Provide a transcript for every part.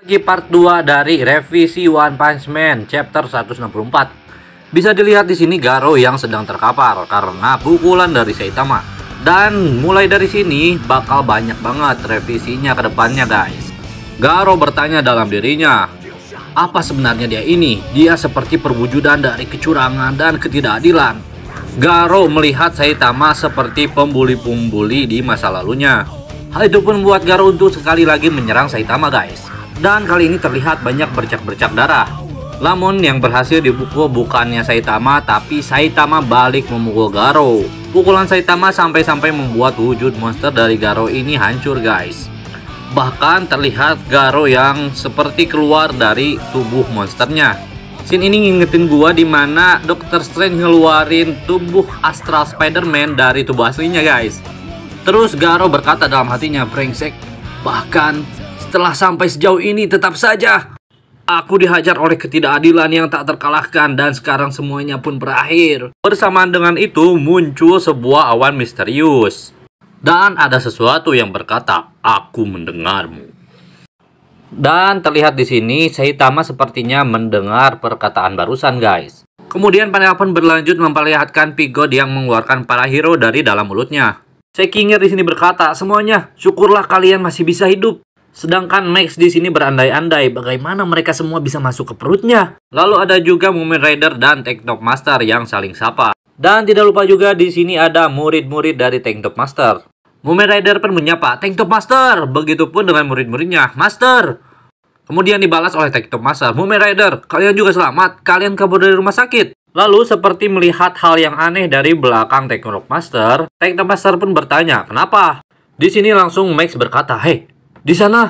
Lagi part 2 dari revisi One Punch Man chapter 164. Bisa dilihat di sini Garo yang sedang terkapar karena pukulan dari Saitama. Dan mulai dari sini bakal banyak banget revisinya ke depannya, guys. Garo bertanya dalam dirinya, apa sebenarnya dia ini? Dia seperti perwujudan dari kecurangan dan ketidakadilan. Garo melihat Saitama seperti pembuli-pembuli di masa lalunya. Hal itu pun membuat Garo untuk sekali lagi menyerang Saitama, guys. Dan kali ini terlihat banyak bercak-bercak darah. Namun yang berhasil dipukul bukannya Saitama, tapi Saitama balik memukul Garo. Pukulan Saitama sampai-sampai membuat wujud monster dari Garo ini hancur, guys. Bahkan terlihat Garo yang seperti keluar dari tubuh monsternya. Scene ini ngingetin gua dimana Dr. Strange ngeluarin tubuh astral Spider-Man dari tubuh aslinya, guys. Terus Garo berkata dalam hatinya, brengsek. Bahkan setelah sampai sejauh ini tetap saja aku dihajar oleh ketidakadilan yang tak terkalahkan dan sekarang semuanya pun berakhir. Bersamaan dengan itu muncul sebuah awan misterius. Dan ada sesuatu yang berkata, aku mendengarmu. Dan terlihat di sini Saitama sepertinya mendengar perkataan barusan, guys. Kemudian panel pun berlanjut memperlihatkan Pigod yang mengeluarkan para hero dari dalam mulutnya. Sekinger di sini berkata, semuanya, syukurlah kalian masih bisa hidup. Sedangkan Max di sini berandai-andai bagaimana mereka semua bisa masuk ke perutnya. Lalu ada juga Mumen Rider dan Tank Top Master yang saling sapa. Dan tidak lupa juga di sini ada murid-murid dari Tank Top Master. Mumen Rider pun menyapa, Tank Top Master. Begitupun dengan murid-muridnya, Master. Kemudian dibalas oleh Tank Top Master, Mumen Rider, kalian juga selamat. Kalian kabur dari rumah sakit. Lalu seperti melihat hal yang aneh dari belakang Tank Top Master, Tank Top Master pun bertanya, kenapa? Di sini langsung Max berkata, hei, di sana,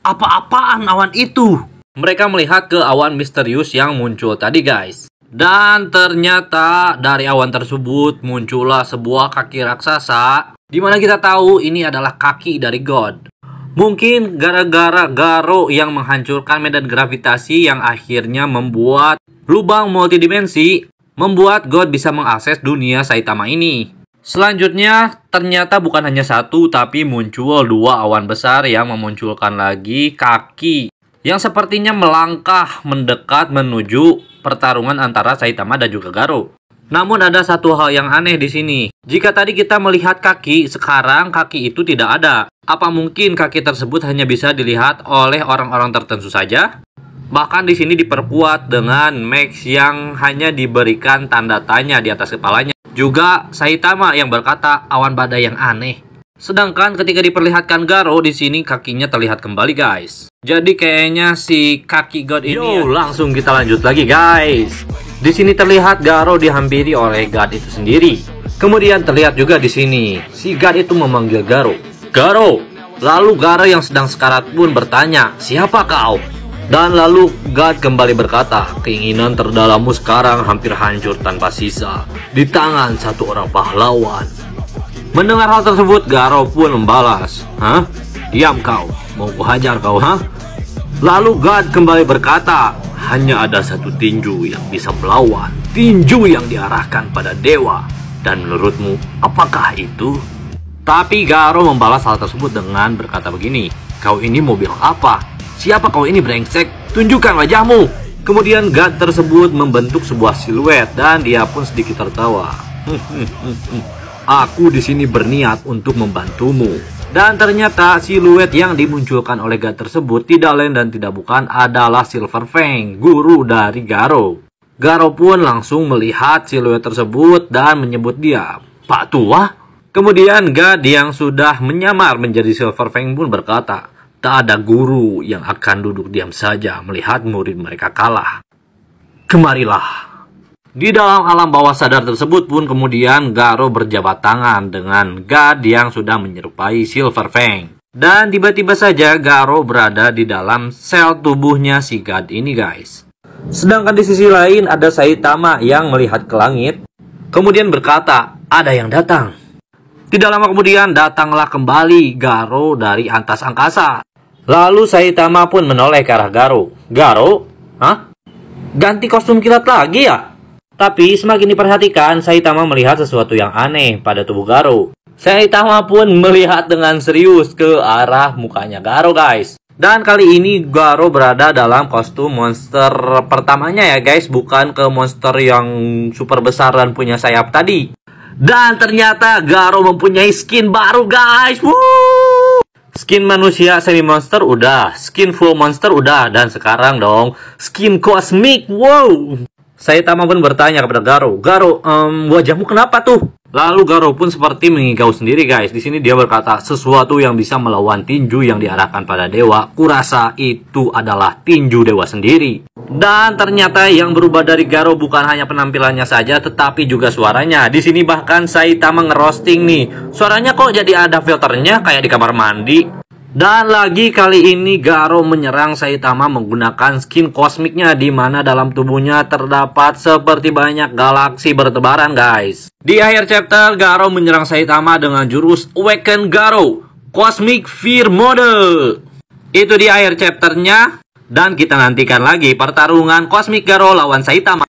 apa-apaan awan itu? Mereka melihat ke awan misterius yang muncul tadi, guys. Dan ternyata dari awan tersebut muncullah sebuah kaki raksasa. Dimana kita tahu ini adalah kaki dari God. Mungkin gara-gara Garo yang menghancurkan medan gravitasi yang akhirnya membuat lubang multidimensi, membuat God bisa mengakses dunia Saitama ini. Selanjutnya, ternyata bukan hanya satu, tapi muncul dua awan besar yang memunculkan lagi kaki yang sepertinya melangkah mendekat menuju pertarungan antara Saitama dan juga Garo. Namun ada satu hal yang aneh di sini. Jika tadi kita melihat kaki, sekarang kaki itu tidak ada. Apa mungkin kaki tersebut hanya bisa dilihat oleh orang-orang tertentu saja? Bahkan di sini diperkuat dengan Max yang hanya diberikan tanda tanya di atas kepalanya. Juga Saitama yang berkata awan badai yang aneh. Sedangkan ketika diperlihatkan Garo di sini kakinya terlihat kembali, guys. Jadi kayaknya si kaki God ini langsung kita lanjut lagi, guys. Di sini terlihat Garo dihampiri oleh God itu sendiri. Kemudian terlihat juga di sini si God itu memanggil Garo. Garo. Lalu Garo yang sedang sekarat pun bertanya, "Siapa kau?" Dan lalu God kembali berkata, keinginan terdalammu sekarang hampir hancur tanpa sisa di tangan satu orang pahlawan. Mendengar hal tersebut, Garo pun membalas, hah? Diam kau, mau kuhajar kau, hah? Lalu God kembali berkata, hanya ada satu tinju yang bisa melawan, tinju yang diarahkan pada dewa. Dan menurutmu, apakah itu? Tapi Garo membalas hal tersebut dengan berkata begini, kau ini mau bilang apa? Siapa kau ini, brengsek? Tunjukkan wajahmu. Kemudian God tersebut membentuk sebuah siluet dan dia pun sedikit tertawa. Aku di sini berniat untuk membantumu. Dan ternyata siluet yang dimunculkan oleh God tersebut tidak lain dan tidak bukan adalah Silver Fang, guru dari Garo. Garo pun langsung melihat siluet tersebut dan menyebut dia Pak Tua. Kemudian God yang sudah menyamar menjadi Silver Fang pun berkata, tak ada guru yang akan duduk diam saja melihat murid mereka kalah. Kemarilah. Di dalam alam bawah sadar tersebut pun kemudian Garo berjabat tangan dengan God yang sudah menyerupai Silver Fang. Dan tiba-tiba saja Garo berada di dalam sel tubuhnya si God ini, guys. Sedangkan di sisi lain ada Saitama yang melihat ke langit. Kemudian berkata, ada yang datang. Tidak lama kemudian datanglah kembali Garo dari atas angkasa. Lalu Saitama pun menoleh ke arah Garo. Garo? Hah? Ganti kostum kilat lagi ya? Tapi semakin diperhatikan, Saitama melihat sesuatu yang aneh pada tubuh Garo. Saitama pun melihat dengan serius ke arah mukanya Garo, guys. Dan kali ini Garo berada dalam kostum monster pertamanya ya guys, bukan ke monster yang super besar dan punya sayap tadi. Dan ternyata Garo mempunyai skin baru guys. Woo! Skin manusia semi monster udah, skin full monster udah, dan sekarang dong skin kosmik. Wow! Saitama pun bertanya kepada Garo, wajahmu kenapa tuh? Lalu Garo pun seperti mengigau sendiri guys. Di sini dia berkata, sesuatu yang bisa melawan tinju yang diarahkan pada dewa, kurasa itu adalah tinju dewa sendiri. Dan ternyata yang berubah dari Garo bukan hanya penampilannya saja, tetapi juga suaranya. Di sini bahkan Saitama ngerosting nih. Suaranya kok jadi ada filternya kayak di kamar mandi. Dan lagi kali ini Garo menyerang Saitama menggunakan skin kosmiknya, di mana dalam tubuhnya terdapat seperti banyak galaksi bertebaran guys. Di akhir chapter Garo menyerang Saitama dengan jurus Awaken Garo Cosmic Fear Mode. Itu di akhir chapternya. Dan kita nantikan lagi pertarungan Cosmic Garo lawan Saitama.